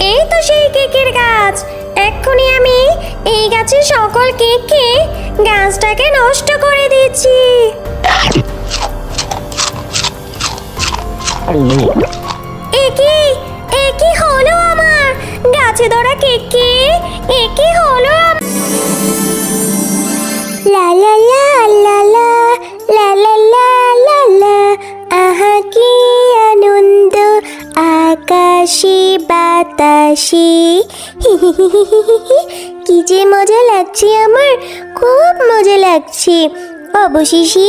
এই তো সেই কেকের গাছ। এক্ষুনি আমি এই গাছের সকল কেক খেয়ে গাছটাকে নষ্ট করে দিচ্ছি। একি হলো আমার গাছে ধরা কেক খেয়ে? একি হলো? লা লা লা লা লা লা লা লা লা লা, আহা কি আনন্দ আকাশে বাতাসে। কি যে মজা লাগছে আমার, খুব মজা লাগছে। অবশেষে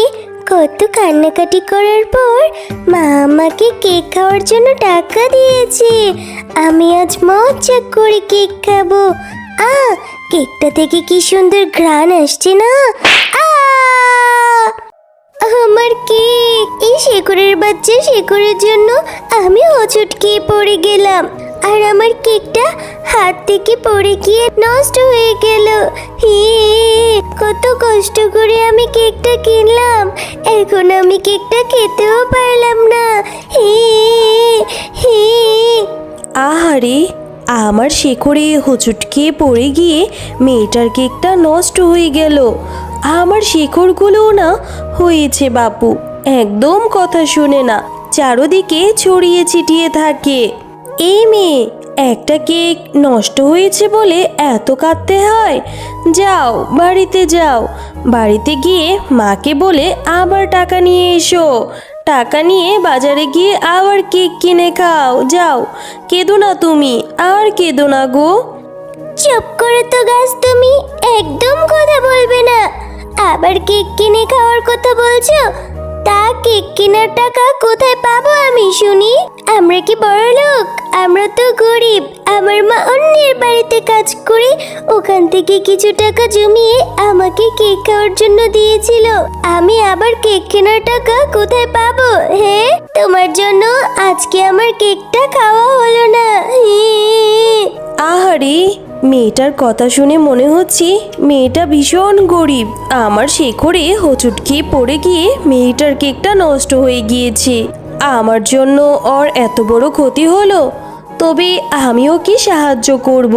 কত কান্নাকাটি করার পর মা আমাকে কেক খাওয়ার জন্য টাকা দিয়েছে। আমি আজ মজা করে কেক খাবো। কেকটা থেকে কি সুন্দর ঘ্রাণ আসছে না? আমার কেক! এই শেকড়ের বাচ্চা শেকড়ের জন্য আমি হোঁচট খেয়ে পড়ে গেলাম, আর আমার কেকটা হাত থেকে পড়ে গিয়ে নষ্ট হয়ে গেল। কত কষ্ট করে আমি কেকটা কিনলাম, এখন আমি কেকটা খেতেও পারলাম না। আহারে, আমার শেকড়ে হোঁচট খেয়ে পড়ে গিয়ে মেয়েটার কেকটা নষ্ট হয়ে গেল। আমার শেকড়গুলোও না হয়েছে বাপু, একদম কথা শুনে না, চারদিকে ছড়িয়ে ছিটিয়ে থাকে। এই মেয়ে, একটা কেক নষ্ট হয়েছে বলে এত কাঁদতে হয়? যাও, বাড়িতে যাও, বাড়িতে গিয়ে মাকে বলে আবার টাকা নিয়ে এসো। টাকা নিয়ে বাজারে গিয়ে আবার কেক কিনে খাও। যাও, কেঁদো না তুমি, আর কেঁদো না গো। চুপ করে তো গাছ, তুমি একদম কথা বলবে না। আবার কেক কিনে খাওয়ার কথা বলছো? তা কেক কেনার টাকা কোথায় পাবো আমি শুনি? আমরা কি বড় লোক? আমরা তো গরিব। আমার মা অন্যের বাড়িতে কাজ করে ওখান থেকে কিছু টাকা জমিয়ে আমাকে কেক খাওয়ার জন্য দিয়েছিল। আমি আবার কেক কেনার টাকা কোথায় পাবো? হ্যাঁ, তোমার জন্য আজকে আমার কেকটা খাওয়া হলো না। আহারে, মেয়েটার কথা শুনে মনে হচ্ছে মেয়েটা ভীষণ গরিব। আমার শেকড়ে হোঁচট খেয়ে পড়ে গিয়ে মেয়েটার কেকটা নষ্ট হয়ে গিয়েছে। আমার জন্য ওর এত বড় ক্ষতি হলো। তবে আমিও কি সাহায্য করব?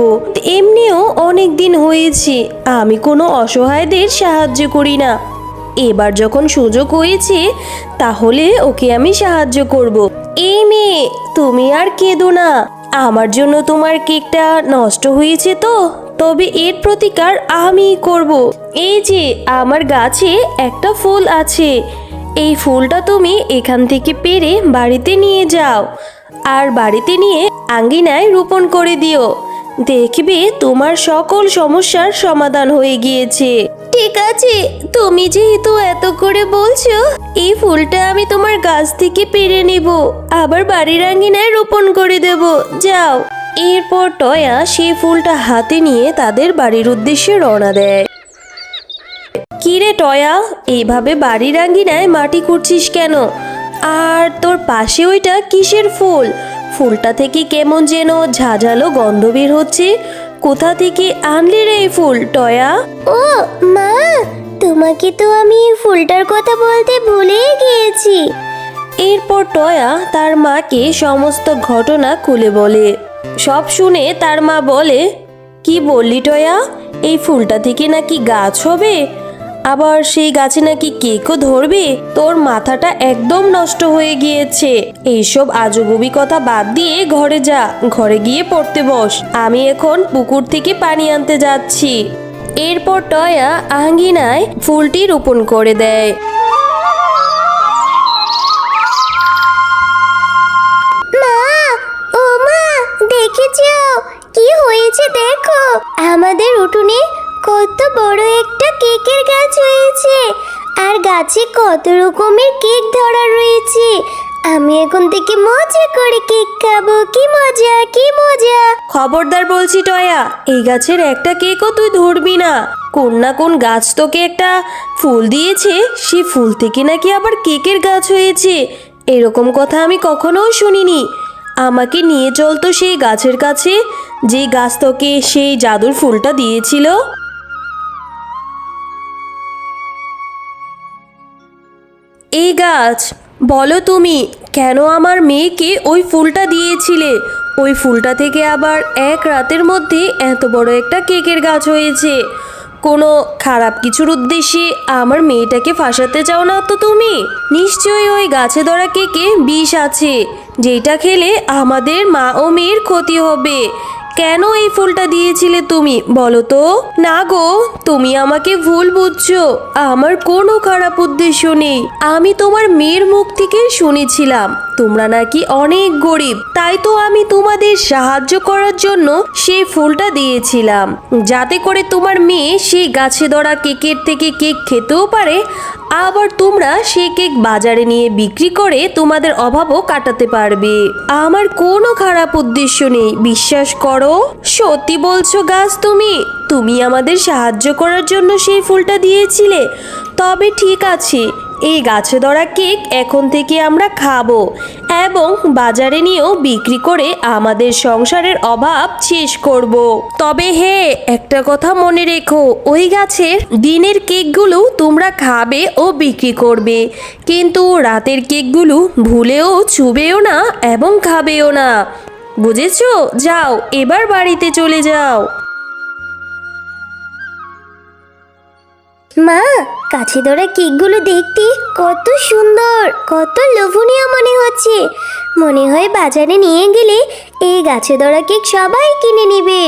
এমনিও অনেক দিন হয়েছে আমি কোনো অসহায়দের সাহায্য করি না। এবার যখন সুযোগ হয়েছে তাহলে ওকে আমি সাহায্য করব। এই মেয়ে, তুমি আর কেঁদো না। আমার জন্য তোমার কেকটা নষ্ট হয়েছে তো, তবে এর প্রতিকার আমিই করব। এই যে আমার গাছে একটা ফুল আছে, এই ফুলটা তুমি এখান থেকে পেড়ে বাড়িতে নিয়ে যাও, আর বাড়িতে নিয়ে আঙ্গিনায় রোপণ করে দিও। দেখবে তোমার সকল সমস্যার সমাধান হয়ে গিয়েছে। ঠিক আছে, তুমি যেহেতু এত করে বলছো, এই ফুলটা আমি তোমার গাছ থেকে পেড়ে নেব, আবার বাড়ির আঙ্গিনায় রোপণ করে দেব। যাও। এরপর টয়া সেই ফুলটা হাতে নিয়ে তাদের বাড়ির উদ্দেশ্যে রওনা দেয়। কিরে টয়া, এইভাবে বাড়ির আঙ্গিনায় মাটি খুঁড়ছিস কেন? আর তোর পাশে ওইটা কিসের ফুল? ফুলটা থেকে কেমন যেন ঝাঁঝালো গন্ধ বের হচ্ছে। কোথা থেকে আনলি রে এই ফুল, টয়া? ও মা, তোমাকে তো আমি ফুলটার কথা বলতে ভুলেই গিয়েছি। এরপর টয়া তার মাকে সমস্ত ঘটনা খুলে বলে। সব শুনে তার মা বলে, কি বললি টয়া? এই ফুলটা থেকে নাকি গাছ হবে, আবার সেই গাছে নাকি কেকও ধরবে? তোর মাথাটা একদম নষ্ট হয়ে গিয়েছে। এইসব আজগুবি কথা বাদ দিয়ে ঘরে যা, ঘরে গিয়ে পড়তে বস। আমি এখন পুকুর থেকে পানি আনতে যাচ্ছি। এরপর টয়া আঙ্গিনায় ফুলটি রোপণ করে দেয়। দেখেছো কি হয়েছে? দেখো, আমাদের উঠোনে কত বড় একটা কেকের গাছ হয়েছে, আর গাছে কত রকমের কেক ধরা রয়েছে। আমি এখন থেকে মজা করে কেক খাবো। কি মজা, কি মজা! খবরদার বলছি টয়া, এই গাছের একটা কেকও তুই ধরবি না। কোন না কোন গাছ তোকে একটা ফুল দিয়েছে, সেই ফুল থেকে নাকি আবার কেকের গাছ হয়েছে। এরকম কথা আমি কখনো শুনিনি। আমাকে নিয়ে চল তো সেই গাছের কাছে, যে গাছ তোকে সেই জাদুর ফুলটা দিয়েছিল। এই গাছ, বলো তুমি কেন আমার মেয়েকে ওই ফুলটা দিয়েছিলে? ওই ফুলটা থেকে আবার এক রাতের মধ্যে এত বড় একটা কেকের গাছ হয়েছে। কোনো খারাপ কিছুর উদ্দেশ্যে আমার মেয়েটাকে ফাঁসাতে চাও না তো তুমি? নিশ্চয়ই ওই গাছে ধরা কেকে বিষ আছে, যেটা খেলে আমাদের মা ও মেয়ের ক্ষতি হবে। কেন এই ফুলটা দিয়েছিলে তুমি বলো তো? না গো, তুমি আমাকে ভুল বুঝছো। আমার কোনো খারাপ উদ্দেশ্য নেই। আমি তোমার মেয়ের মুখ থেকে শুনেছিলাম তোমরা নাকি অনেক গরিব, তাই তো আমি তোমাদের সাহায্য করার জন্য সেই ফুলটা দিয়েছিলাম, যাতে করে তোমার মেয়ে সেই গাছে ধরা কেকের থেকে কেক খেতেও পারে, আবার তোমরা সেই কেক বাজারে নিয়ে বিক্রি করে তোমাদের অভাবও কাটাতে পারবে। আমার কোনো খারাপ উদ্দেশ্য নেই, বিশ্বাস করো। সত্যি বলছো গাছ? তুমি আমাদের সাহায্য করার জন্য সেই ফুলটা দিয়েছিলে? তবে ঠিক আছে, এই গাছে ধরা কেক এখন থেকে আমরা খাবো এবং বাজারে নিয়েও বিক্রি করে আমাদের সংসারের অভাব শেষ করব। তবে হ্যাঁ, একটা কথা মনে রেখো, ওই গাছের দিনের কেকগুলো তোমরা খাবে ও বিক্রি করবে, কিন্তু রাতের কেকগুলো ভুলেও ছুবেও না এবং খাবেও না। বুঝেছো? যাও, এবার বাড়িতে চলে যাও। মা, কাছে ধরা কেকগুলো দেখতে কত সুন্দর, কত লোভনীয় মনে হচ্ছে। মনে হয় বাজারে নিয়ে গেলে এই গাছে ধরা কেক সবাই কিনে নেবে।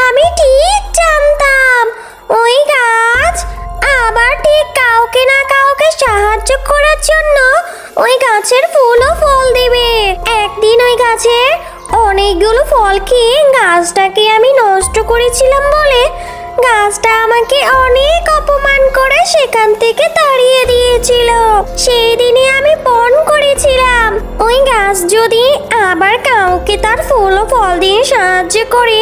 আমি ঠিক জানতাম ওই গাছ আবার ঠিক কাউকে না কাউকে সাহায্য করার জন্য ওই গাছের ফুল ও ফল দেবে। একদিন ওই গাছের অনেকগুলো ফল খেয়ে গাছটাকে আমি নষ্ট করেছিলাম বলে গাছটা আমাকে অনেক অপমান করে সেখান থেকে তাড়িয়ে দিয়েছিল। সেই দিনে আমি পণ করেছিলাম ওই গাছ যদি আবার কাউকে তার ফুল ও ফল দিয়ে সাহায্য করে,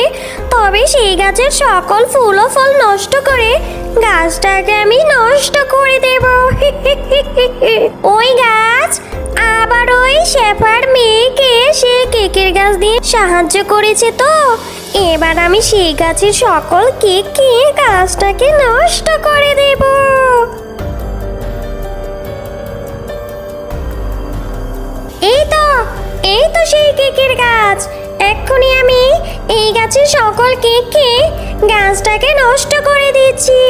তবে সেই গাছের সকল ফুল ও ফল নষ্ট করে গাছটাকে আমি নষ্ট করে দেব। ওই গাছ আবার ওই শেফার মেয়েকে সে কেকের গাছ দিয়ে সাহায্য করেছে, তো এবার আমি সেই গাছের সকল কেক খেয়ে গাছটাকে নষ্ট করে দেব। এই তো সেই কেকের গাছ। এক্ষুনি আমি এই গাছের সকল কেক খেয়ে গাছটাকে নষ্ট করে দিচ্ছি।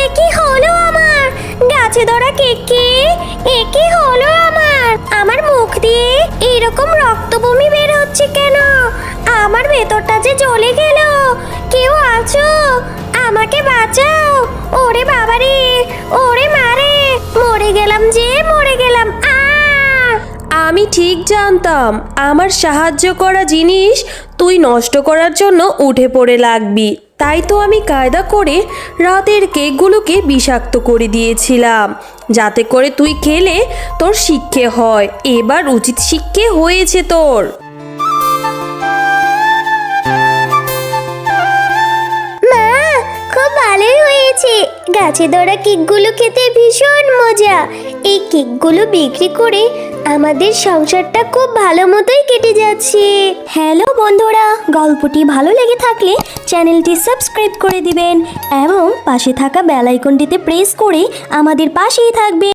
একি হলো আমার গাছে ধরা কেক খেয়ে? একি হলো আমার মুখ দিয়ে এরকম রক্তবমি বের হচ্ছে কেন? আমার ভেতরটা যে জ্বলে গেল। কেউ আছো? আমাকে বাঁচাও। ওরে বাবারে, ওরে মারে, মরে গেলাম যে, মরে গেলাম। আমি ঠিক জানতাম আমার সাহায্য করা জিনিস তুই নষ্ট করার জন্য উঠে পড়ে লাগবি, তাই তো আমি কায়দা করে রাতের কেকগুলোকে বিষাক্ত করে দিয়েছিলাম, যাতে করে তুই খেলে তোর শিক্ষে হয়। এবার উচিত শিক্ষে হয়েছে তোর। মা, খুব ভালোই হয়েছে। গাছে ধরা কেকগুলো খেতে ভীষণ মজা। এই কেকগুলো বিক্রি করে আমাদের সংসারটা খুব ভালো মতোই কেটে যাচ্ছে। হ্যালো বন্ধুরা, গল্পটি ভালো লেগে থাকলে চ্যানেলটি সাবস্ক্রাইব করে দিবেন এবং পাশে থাকা বেল আইকনটিতে প্রেস করে আমাদের পাশেই থাকবে।